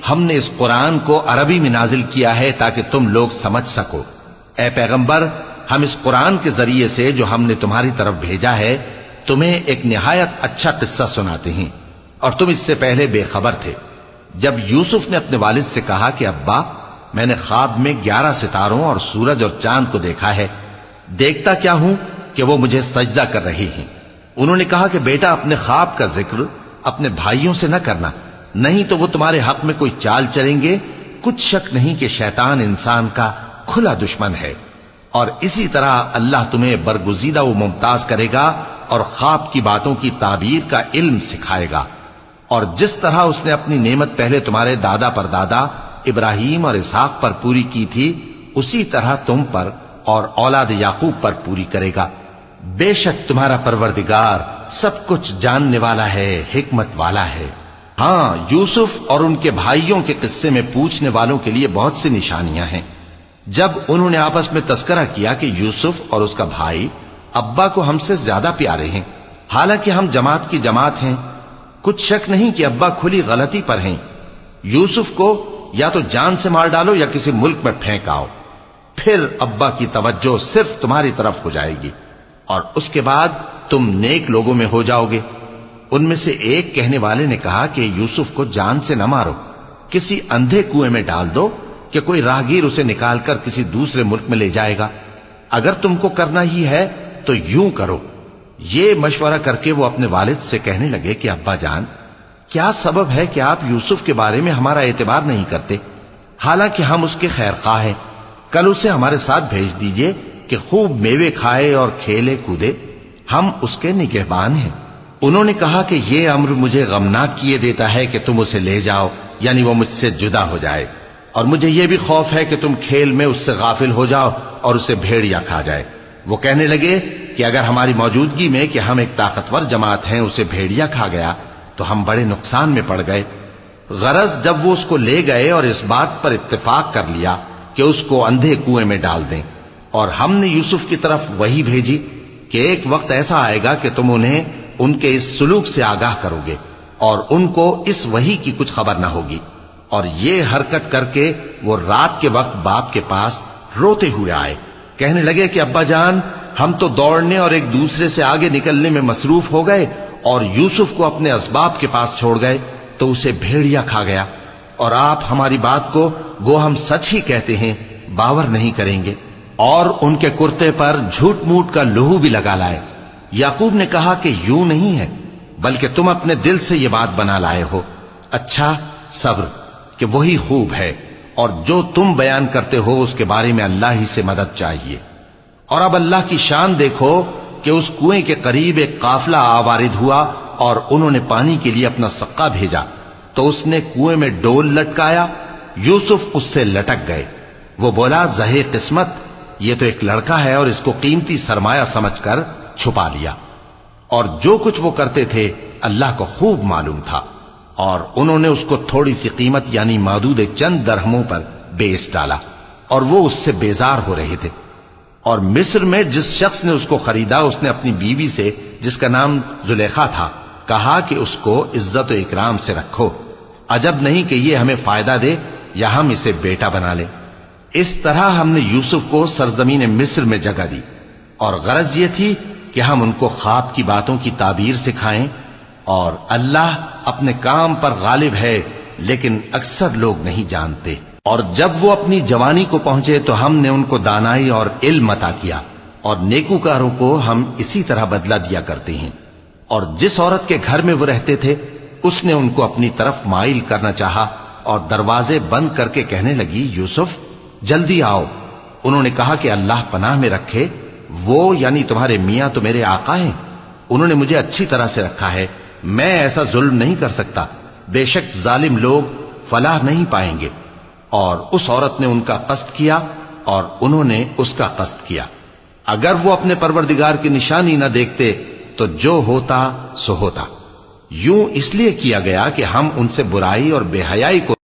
ہم نے اس قرآن کو عربی میں نازل کیا ہے تاکہ تم لوگ سمجھ سکو۔ اے پیغمبر، ہم اس قرآن کے ذریعے سے جو ہم نے تمہاری طرف بھیجا ہے تمہیں ایک نہایت اچھا قصہ سناتے ہیں، اور تم اس سے پہلے بے خبر تھے۔ جب یوسف نے اپنے والد سے کہا کہ ابا، میں نے خواب میں 11 ستاروں اور سورج اور چاند کو دیکھا ہے، دیکھتا کیا ہوں کہ وہ مجھے سجدہ کر رہی ہیں۔ انہوں نے کہا کہ بیٹا، اپنے خواب کا ذکر اپنے بھائیوں سے نہ کرنا، نہیں تو وہ تمہارے حق میں کوئی چال چلیں گے۔ کچھ شک نہیں کہ شیطان انسان کا کھلا دشمن ہے، اور اسی طرح اللہ تمہیں برگزیدہ و ممتاز کرے گا اور خواب کی باتوں کی تعبیر کا علم سکھائے گا، اور جس طرح اس نے اپنی نعمت پہلے تمہارے دادا پر دادا ابراہیم اور اسحاق پر پوری کی تھی، اسی طرح تم پر اور اولاد یعقوب پر پوری کرے گا۔ بے شک تمہارا پروردگار سب کچھ جاننے والا ہے، حکمت والا ہے۔ ہاں، یوسف اور ان کے بھائیوں کے قصے میں پوچھنے والوں کے لیے بہت سی نشانیاں ہیں۔ جب انہوں نے آپس میں تذکرہ کیا کہ یوسف اور اس کا بھائی ابا کو ہم سے زیادہ پیارے ہیں، حالانکہ ہم جماعت کی جماعت ہیں، کچھ شک نہیں کہ ابا کھلی غلطی پر ہیں۔ یوسف کو یا تو جان سے مار ڈالو یا کسی ملک میں پھینک آؤ، پھر ابا کی توجہ صرف تمہاری طرف ہو جائے گی، اور اس کے بعد تم نیک لوگوں میں ہو جاؤ گے۔ ان میں سے ایک کہنے والے نے کہا کہ یوسف کو جان سے نہ مارو، کسی اندھے کنویں میں ڈال دو کہ کوئی راہگیر اسے نکال کر کسی دوسرے ملک میں لے جائے گا۔ اگر تم کو کرنا ہی ہے تو یوں کرو۔ یہ مشورہ کر کے وہ اپنے والد سے کہنے لگے کہ ابا جان، کیا سبب ہے کہ آپ یوسف کے بارے میں ہمارا اعتبار نہیں کرتے، حالانکہ ہم اس کے خیر خواہ ہیں؟ کل اسے ہمارے ساتھ بھیج دیجئے کہ خوب میوے کھائے اور کھیلے کودے، ہم اس کے نگہبان ہیں۔ انہوں نے کہا کہ یہ امر مجھے غمناک کیے دیتا ہے کہ تم اسے لے جاؤ، یعنی وہ مجھ سے جدا ہو جائے، اور مجھے یہ بھی خوف ہے کہ تم کھیل میں اس سے غافل ہو جاؤ اور اسے بھیڑیا کھا جائے۔ وہ کہنے لگے کہ اگر ہماری موجودگی میں کہ ہم ایک طاقتور جماعت ہیں اسے بھیڑیا کھا گیا تو ہم بڑے نقصان میں پڑ گئے۔ غرض جب وہ اس کو لے گئے اور اس بات پر اتفاق کر لیا کہ اس کو اندھے کنویں میں ڈال دیں، اور ہم نے یوسف کی طرف وحی بھیجی کہ ایک وقت ایسا آئے گا کہ تم انہیں ان کے اس سلوک سے آگاہ کرو گے، اور ان کو اس وحی کی کچھ خبر نہ ہوگی۔ اور یہ حرکت کر کے وہ رات کے وقت باپ کے پاس روتے ہوئے آئے، کہنے لگے کہ ابا جان، ہم تو دوڑنے اور ایک دوسرے سے آگے نکلنے میں مصروف ہو گئے اور یوسف کو اپنے اسباب کے پاس چھوڑ گئے تو اسے بھیڑیا کھا گیا، اور آپ ہماری بات کو گو ہم سچ ہی کہتے ہیں باور نہیں کریں گے، اور ان کے کرتے پر جھوٹ موٹ کا لہو بھی لگا لائے۔ یعقوب نے کہا کہ یوں نہیں ہے، بلکہ تم اپنے دل سے یہ بات بنا لائے ہو۔ اچھا، صبر کہ وہی خوب ہے، اور جو تم بیان کرتے ہو اس کے بارے میں اللہ ہی سے مدد چاہیے۔ اور اب اللہ کی شان دیکھو کہ اس کنویں کے قریب ایک قافلہ آوارد ہوا اور انہوں نے پانی کے لیے اپنا سقا بھیجا، تو اس نے کنویں میں ڈول لٹکایا، یوسف اس سے لٹک گئے۔ وہ بولا، زہے قسمت، یہ تو ایک لڑکا ہے، اور اس کو قیمتی سرمایہ سمجھ کر چھپا لیا۔ اور جو کچھ وہ کرتے تھے اللہ کو خوب معلوم تھا، اور انہوں نے اس کو تھوڑی سی قیمت یعنی معدود چند درہموں پر بیچ ڈالا، اور وہ اس سے بیزار ہو رہے تھے۔ اور مصر میں جس شخص نے اس کو خریدا، اس نے اپنی بیوی سے جس کا نام زلیخا تھا کہا کہ اس کو عزت و اکرام سے رکھو، عجب نہیں کہ یہ ہمیں فائدہ دے یا ہم اسے بیٹا بنا لیں۔ اس طرح ہم نے یوسف کو سرزمین مصر میں جگہ دی، اور غرض یہ تھی کہ ہم ان کو خواب کی باتوں کی تعبیر سکھائیں، اور اللہ اپنے کام پر غالب ہے لیکن اکثر لوگ نہیں جانتے۔ اور جب وہ اپنی جوانی کو پہنچے تو ہم نے ان کو دانائی اور علم عطا کیا، اور نیکوکاروں کو ہم اسی طرح بدلہ دیا کرتے ہیں۔ اور جس عورت کے گھر میں وہ رہتے تھے اس نے ان کو اپنی طرف مائل کرنا چاہا، اور دروازے بند کر کے کہنے لگی، یوسف جلدی آؤ۔ انہوں نے کہا کہ اللہ پناہ میں رکھے، وہ یعنی تمہارے میاں تو میرے آقا ہیں، انہوں نے مجھے اچھی طرح سے رکھا ہے، میں ایسا ظلم نہیں کر سکتا، بے شک ظالم لوگ فلاح نہیں پائیں گے۔ اور اس عورت نے ان کا قصد کیا اور انہوں نے اس کا قصد کیا۔ اگر وہ اپنے پروردگار کی نشانی نہ دیکھتے تو جو ہوتا سو ہوتا۔ یوں اس لیے کیا گیا کہ ہم ان سے برائی اور بے حیائی کو